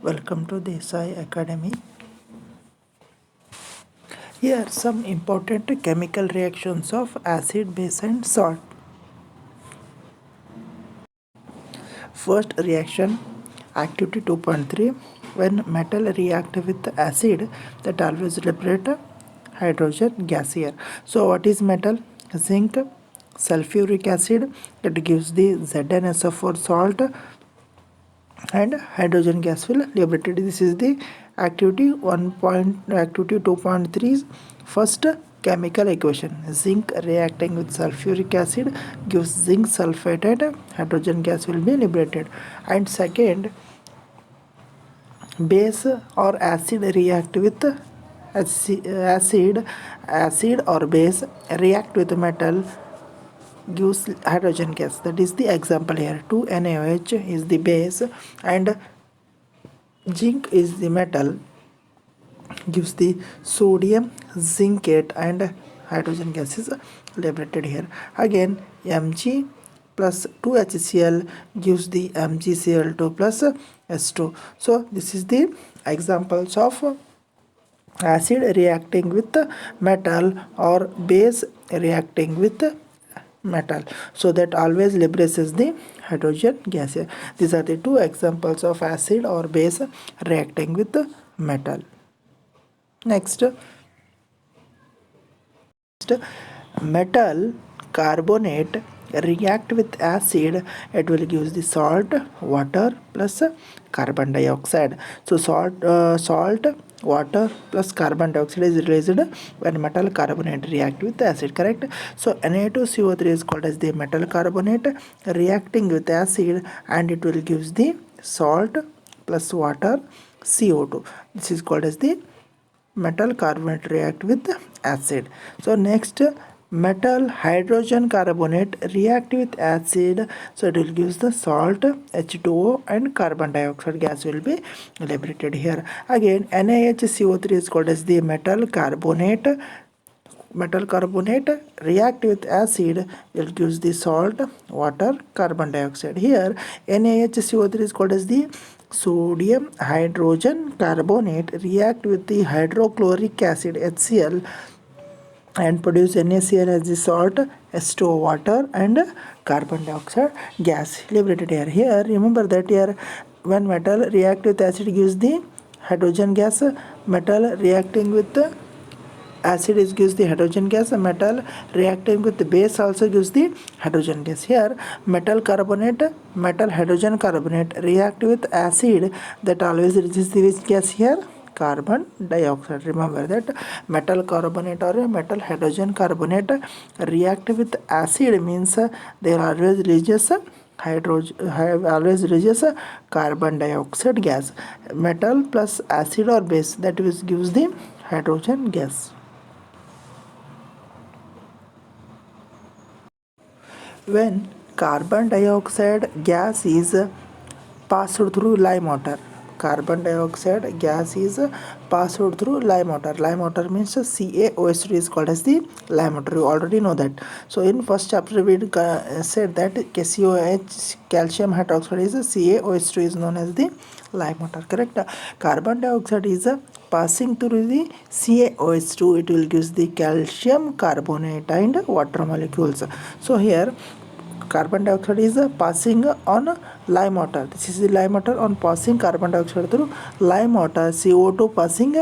Welcome to Desai Academy. Here are some important chemical reactions of acid, base and salt. First reaction, activity 2.3. When metal react with acid, that always liberate hydrogen gas here. So what is metal? Zinc, sulfuric acid, that gives the ZnSO4 salt, and hydrogen gas will liberated. This is the activity 2.3 first chemical equation. Zinc reacting with sulfuric acid gives zinc sulfate and hydrogen gas will be liberated. And second, base or acid react with acid or base react with metal gives hydrogen gas. That is the example here. 2NaOH is the base and zinc is the metal, gives the sodium zincate and hydrogen gas is liberated here. Again, Mg plus 2HCl gives the MgCl2 plus S2. So this is the examples of acid reacting with metal or base reacting with metal, so that always liberates the hydrogen gas here. These are the two examples of acid or base reacting with metal. Next, metal carbonate react with acid, it will give the salt, water plus carbon dioxide. So salt, water plus carbon dioxide is released when metal carbonate react with acid, correct? So Na2CO3 is called as the metal carbonate reacting with acid, and it will give the salt plus water CO2. This is called as the metal carbonate react with acid. So next, metal hydrogen carbonate react with acid, so it will give the salt, H2O, and carbon dioxide gas will be liberated here. Again, NaHCO3 is called as the metal carbonate react with acid, it gives the salt, water, carbon dioxide. Here NaHCO3 is called as the sodium hydrogen carbonate react with the hydrochloric acid HCl and produce NaCl as the salt, H2O water, and carbon dioxide gas liberated here. Here remember that here when metal react with acid gives the hydrogen gas, metal reacting with the acid gives the hydrogen gas, metal reacting with the base also gives the hydrogen gas. Here metal hydrogen carbonate react with acid, that always releases the which gas here? Carbon dioxide. Remember that metal carbonate or metal hydrogen carbonate react with acid means they always releases carbon dioxide gas. Metal plus acid or base, that gives the hydrogen gas. When carbon dioxide gas is passed through lime water, carbon dioxide gas is passed through lime water. Lime water means CaOH2 is called as the lime water. You already know that. So in first chapter we said that KCOH, calcium hydroxide, is CaOH2 is known as the lime water, correct? Carbon dioxide is passing through the CaOH2, it will give the calcium carbonate and water molecules. So here carbon dioxide is passing on lime water. This is the lime water on passing carbon dioxide through lime water. CO2 passing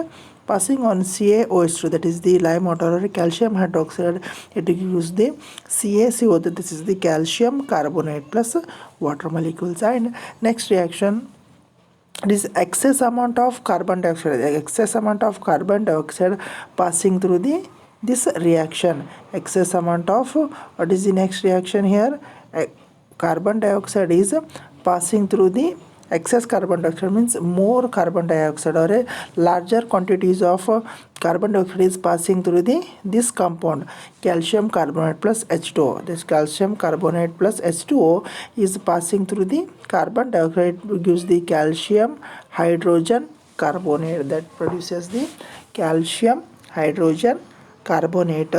on CaOH2, that is the lime water or calcium hydroxide, it gives the CaCO2, this is the calcium carbonate plus water molecules. And next reaction, this excess amount of carbon dioxide passing through this reaction. Excess amount of, what is the next reaction here? Carbon dioxide is passing through the excess carbon dioxide means more carbon dioxide or a larger quantities of carbon dioxide is passing through this compound calcium carbonate plus H2O. This calcium carbonate plus H2O is passing through the carbon dioxide, gives the calcium hydrogen carbonate, that produces the calcium hydrogen carbonate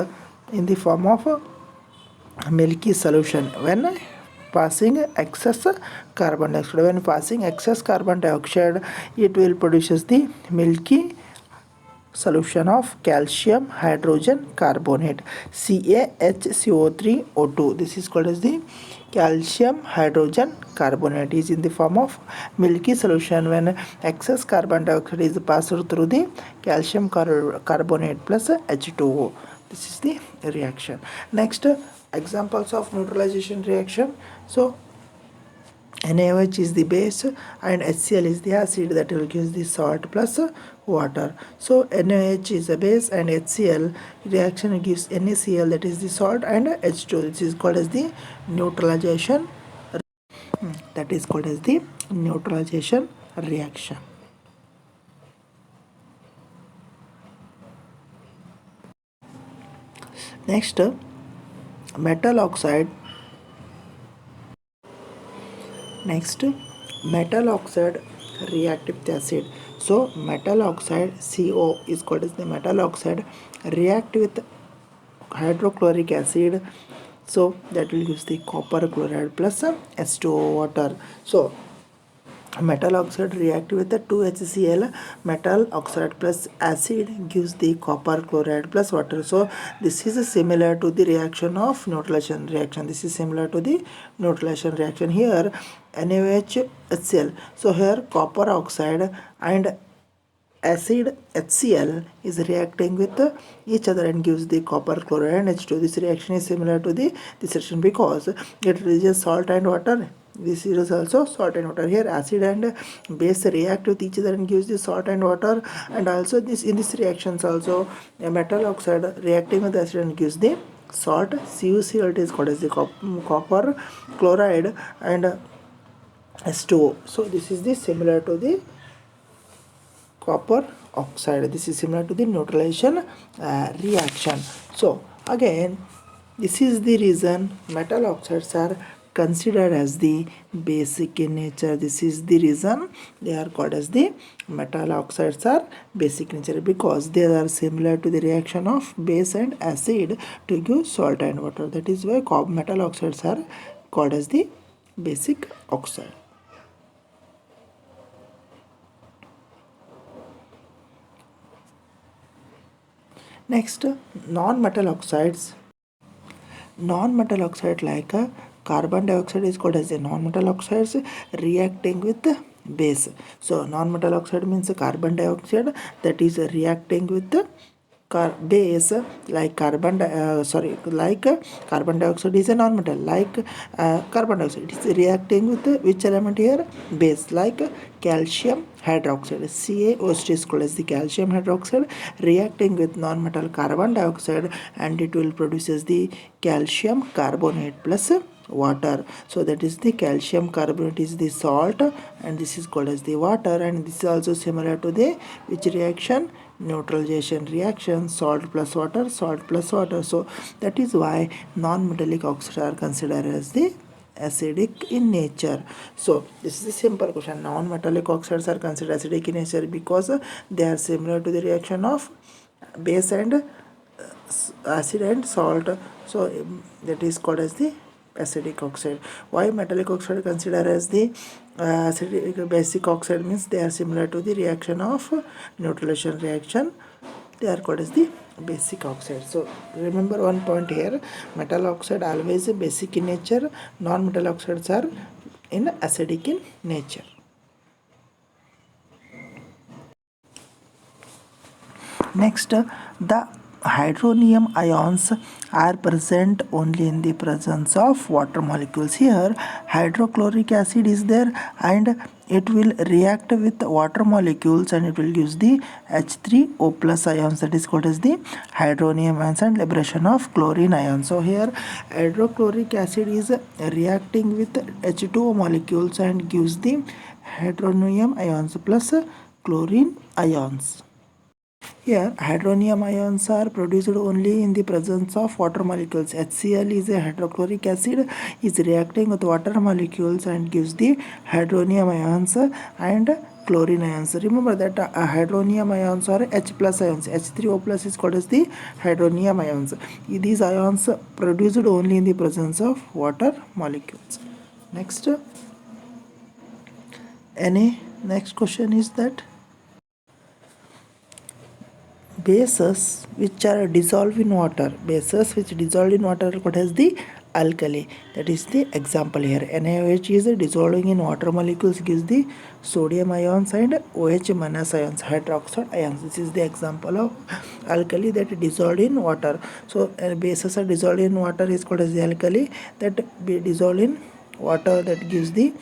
in the form of milky solution. When passing excess carbon dioxide. When passing excess carbon dioxide, it will produces the milky solution of calcium hydrogen carbonate, CaHCO3O2. This is called as the calcium hydrogen carbonate, is in the form of milky solution when excess carbon dioxide is passed through the calcium carbonate plus H2O. This is the reaction. Next, examples of neutralization reaction. So NaOH is the base and HCl is the acid that will give the salt plus water. So NaOH is a base and HCl reaction gives NaCl, that is the salt, and H2. This is called as the neutralization. That is called as the neutralization reaction. Next, metal oxide. Next, metal oxide reactive with acid. So metal oxide CO is called as the metal oxide react with hydrochloric acid. So that will use the copper chloride plus H2O water. So metal oxide react with the 2HCl. Metal oxide plus acid gives the copper chloride plus water. So this is similar to the reaction of neutralization reaction. This is similar to the neutralization reaction. Here NaOH HCl. So here copper oxide and acid HCl is reacting with each other and gives the copper chloride and H2. This reaction is similar to this reaction because it releases salt and water. This is also salt and water. Here acid and base react with each other and gives the salt and water, and also this in this reactions also a metal oxide reacting with acid and gives the salt. CuCl is called as the copper chloride and H2O. So this is the similar to the copper oxide. This is similar to the neutralization reaction. So again, this is the reason metal oxides are considered as the basic in nature. This is the reason they are called as the metal oxides are basic in nature, because they are similar to the reaction of base and acid to give salt and water. That is why metal oxides are called as the basic oxide. Next, non-metal oxides. Non-metal oxide like carbon dioxide is called as a non-metal oxides reacting with base. So non-metal oxide means carbon dioxide that is reacting with base, like carbon dioxide is a non-metal, like carbon dioxide is reacting with which element here? Base, like calcium hydroxide. CaOH is called as the calcium hydroxide reacting with non-metal carbon dioxide, and it will produces the calcium carbonate plus water. So that is the calcium carbonate is the salt and this is called as the water, and this is also similar to the which reaction? Neutralization reaction, salt plus water, salt plus water. So that is why non-metallic oxides are considered as the acidic in nature. So this is a simple question. Non-metallic oxides are considered acidic in nature because they are similar to the reaction of base and acid and salt. So that is called as the acidic oxide. Why metallic oxide considered as the acidic basic oxide means they are similar to the reaction of neutralization reaction. They are called as the basic oxide. So remember one point here: metal oxide always basic in nature, non-metal oxides are in acidic in nature. Next, the hydronium ions are present only in the presence of water molecules. Here hydrochloric acid is there and it will react with water molecules and it will use the H3O plus ions, that is called as the hydronium ions, and liberation of chlorine ions. So here hydrochloric acid is reacting with H2O molecules and gives the hydronium ions plus chlorine ions. Here, hydronium ions are produced only in the presence of water molecules. HCl is a hydrochloric acid, is reacting with water molecules and gives the hydronium ions and chlorine ions. Remember that hydronium ions are H plus ions. H3O plus is called as the hydronium ions. These ions produced only in the presence of water molecules. Next, next question is that bases which are dissolved in water, bases which dissolved in water are called as the alkali. That is the example here. NaOH is dissolving in water molecules, gives the sodium ions and OH minus ions, hydroxide ions. This is the example of alkali that dissolved in water. So bases are dissolved in water is called as the alkali that be dissolved in water, that gives the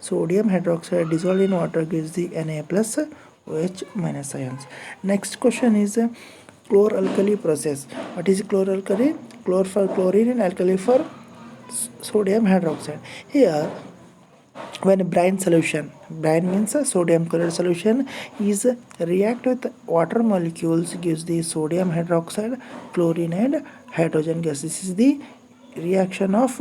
sodium hydroxide, dissolved in water gives the Na plus OH minus ions. Next question is chloralkali process. What is chloralkali? Chlor for chlorine and alkali for sodium hydroxide. Here, when brine solution, brine means sodium chloride solution, is react with water molecules, gives the sodium hydroxide, chlorine and hydrogen gas. This is the reaction of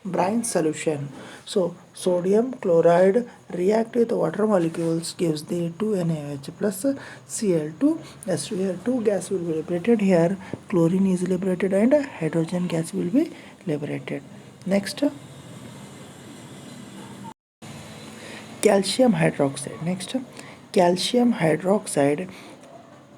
brine solution. So sodium chloride react with water molecules, gives the 2NaOH plus Cl2. Here 2 gas will be liberated. Here chlorine is liberated and hydrogen gas will be liberated. Next, calcium hydroxide. Next, calcium hydroxide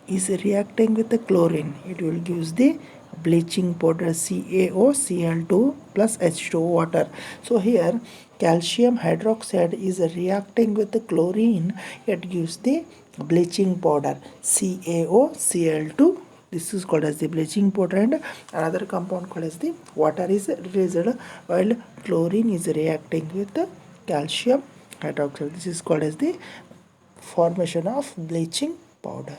is reacting with the chlorine. It will gives the bleaching powder CaOCl2 plus H2O water. So here calcium hydroxide is reacting with the chlorine. It gives the bleaching powder CaOCl2. This is called as the bleaching powder, and another compound called as the water is released while chlorine is reacting with the calcium hydroxide. This is called as the formation of bleaching powder.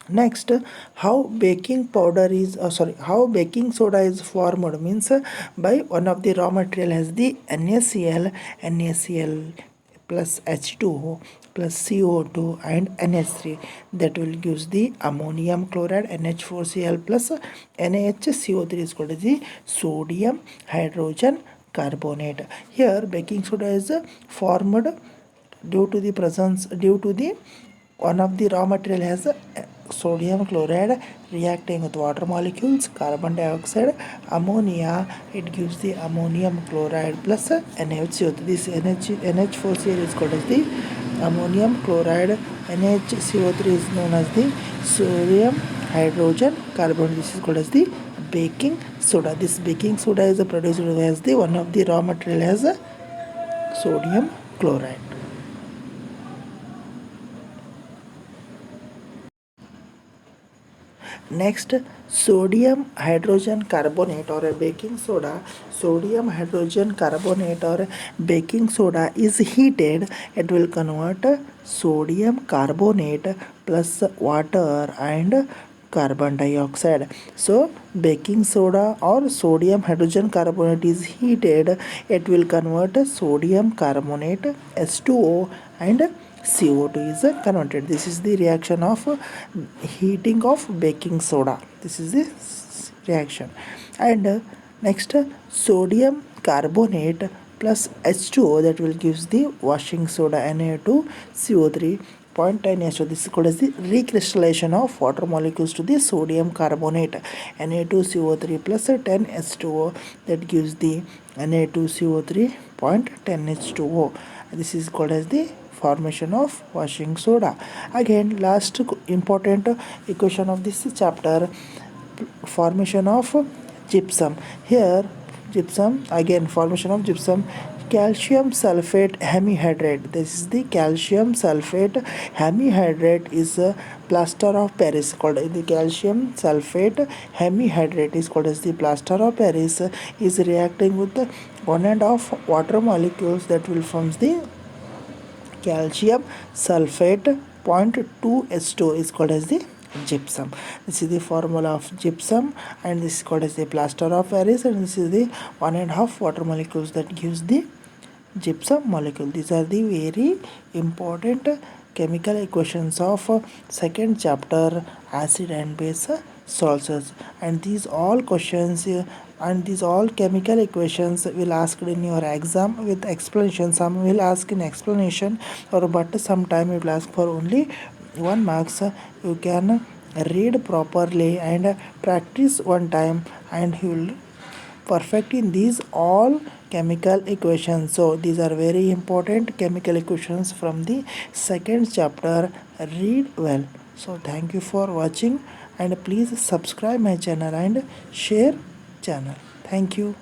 Next, how baking powder is how baking soda is formed means by one of the raw material has the NaCl plus H2O plus CO2 and NH3, that will gives the ammonium chloride NH4Cl plus NaHCO3 is called as the sodium hydrogen carbonate. Here baking soda is formed due to the one of the raw material has sodium chloride reacting with water molecules, carbon dioxide, ammonia. It gives the ammonium chloride plus NaHCO3. This NH4Cl is called as the ammonium chloride. NaHCO3 is known as the sodium hydrogen carbonate. This is called as the baking soda. This baking soda is produced as the one of the raw material has sodium chloride. Next, sodium hydrogen carbonate or a baking soda. Sodium hydrogen carbonate or baking soda is heated. It will convert sodium carbonate plus water and carbon dioxide. So baking soda or sodium hydrogen carbonate is heated. It will convert sodium carbonate H2O and CO2 is converted. This is the reaction of heating of baking soda. This is the reaction. And next, sodium carbonate plus H2O, that will gives the washing soda Na2CO3 0.10H2. This is called as the recrystallization of water molecules to the sodium carbonate Na2CO3 plus 10H2O, that gives the Na2CO3 0.10H2O. This is called as the formation of washing soda. Again, last important equation of this chapter, formation of gypsum. Here gypsum, again formation of gypsum, calcium sulfate hemihydrate. This is the calcium sulfate hemihydrate is a plaster of Paris, called the calcium sulfate hemihydrate is called as the plaster of Paris, is reacting with the 1.5 water molecules, that will forms the calcium sulfate 0.2H2 is called as the gypsum. This is the formula of gypsum, and this is called as the plaster of Paris, and this is the 1.5 water molecules that gives the gypsum molecule. These are the very important chemical equations of second chapter, acid and base salts, and these all questions and these all chemical equations will ask in your exam with explanation. Some will ask in explanation, or but sometime it will ask for only 1 marks. You can read properly and practice one time, and you will perfect in these all chemical equations. So these are very important chemical equations from the second chapter. Read well. So thank you for watching, and please subscribe my channel and share channel. Thank you.